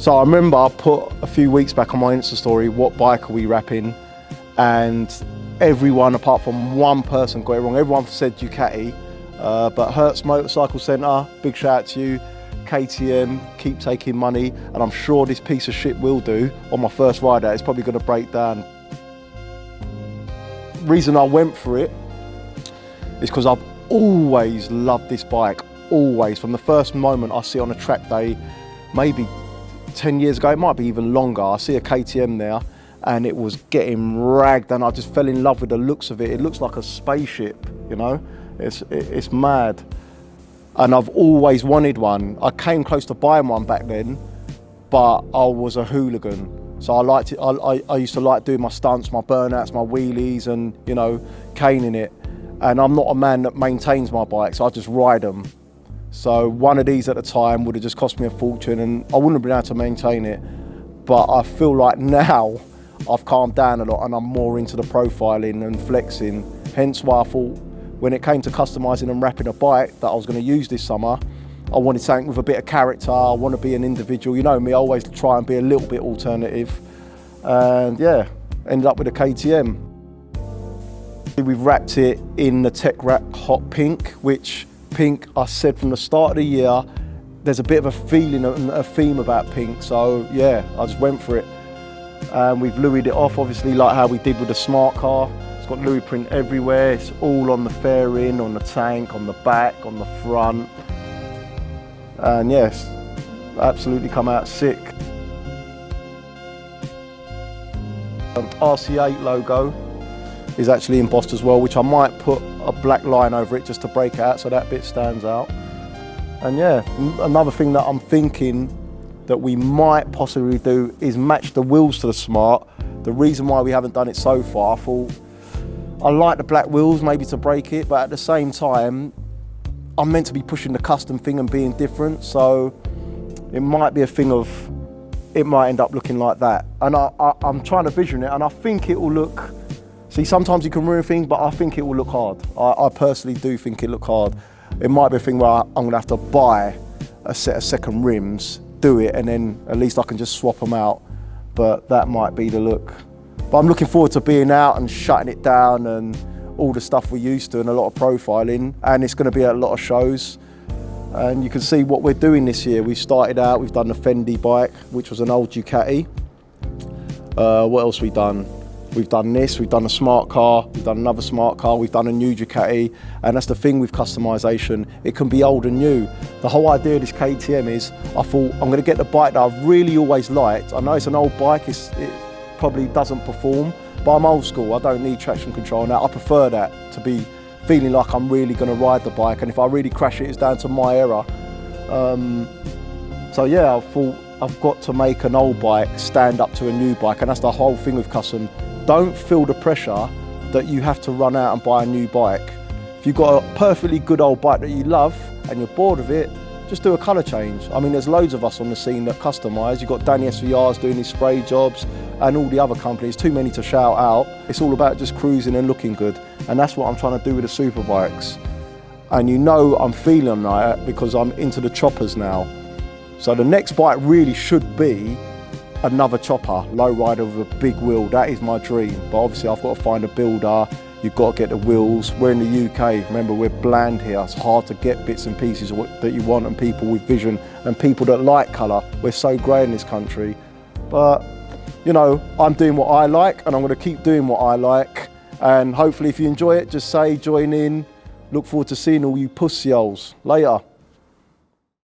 So I remember I put a few weeks back on my Insta story, what bike are we wrapping? And everyone apart from one person got it wrong. Everyone said Ducati, but Hertz Motorcycle Centre, big shout out to you. KTM, keep taking money, and I'm sure this piece of shit will do. On my first ride out, it's probably going to break down. Reason I went for it is because I've always loved this bike, always. From the first moment I see it on a track day, maybe 10 years ago, it might be even longer, I see a KTM there and it was getting ragged and I just fell in love with the looks of it. It looks like a spaceship, you know? It's mad. And I've always wanted one. I came close to buying one back then, but I was a hooligan. So I liked it. I used to like doing my stunts, my burnouts, my wheelies and, you know, caning it. And I'm not a man that maintains my bikes, I just ride them. So one of these at the time would have just cost me a fortune and I wouldn't have been able to maintain it. But I feel like now I've calmed down a lot and I'm more into the profiling and flexing. Hence why I thought when it came to customising and wrapping a bike that I was going to use this summer, I wanted something with a bit of character. I want to be an individual. You know me, I always try and be a little bit alternative. And yeah, ended up with a KTM. We've wrapped it in the Tech Wrap Hot Pink, which pink, I said from the start of the year, there's a bit of a feeling and a theme about pink. So yeah, I just went for it. And we've Louis'd it off, obviously, like how we did with the smart car. It's got Louis print everywhere. It's all on the fairing, on the tank, on the back, on the front. And yes, absolutely come out sick. RC8 logo is actually embossed as well, which I might put a black line over it just to break it out so that bit stands out. And yeah, another thing that I'm thinking that we might possibly do is match the wheels to the Smart. The reason why we haven't done it so far, I thought I like the black wheels maybe to break it, but at the same time, I'm meant to be pushing the custom thing and being different, so it might be a thing of, it might end up looking like that. And I'm trying to vision it and I think it will look, see, sometimes you can ruin things, but I think it will look hard. I personally do think it look hard. It might be a thing where I'm gonna have to buy a set of second rims, do it, and then at least I can just swap them out. But that might be the look. But I'm looking forward to being out and shutting it down and all the stuff we're used to and a lot of profiling. And it's gonna be at a lot of shows. And you can see what we're doing this year. We started out, we've done the Fendi bike, which was an old Ducati. What else we done? We've done this, we've done a smart car, we've done another smart car, we've done a new Ducati, and that's the thing with customization. It can be old and new. The whole idea of this KTM is, I thought, I'm gonna get the bike that I've really always liked. I know it's an old bike, it probably doesn't perform, but I'm old school, I don't need traction control now. I prefer that, to be feeling like I'm really gonna ride the bike, and if I really crash it, it's down to my error. So yeah, I thought I've got to make an old bike stand up to a new bike, and that's the whole thing with custom. Don't feel the pressure that you have to run out and buy a new bike. If you've got a perfectly good old bike that you love and you're bored of it, just do a colour change. I mean, there's loads of us on the scene that customise. You've got Danny SVR's doing his spray jobs and all the other companies, too many to shout out. It's all about just cruising and looking good. And that's what I'm trying to do with the super bikes. And you know I'm feeling that because I'm into the choppers now. So the next bike really should be another chopper, low rider with a big wheel. That is my dream, but obviously I've got to find a builder. You've got to get the wheels. We're in the UK, remember, we're bland here. It's hard to get bits and pieces that you want, and people with vision and people that like colour. We're so grey in this country. But you know, I'm doing what I like and I'm going to keep doing what I like, and hopefully if you enjoy it, just say join in. Look forward to seeing all you pussy holes. Later.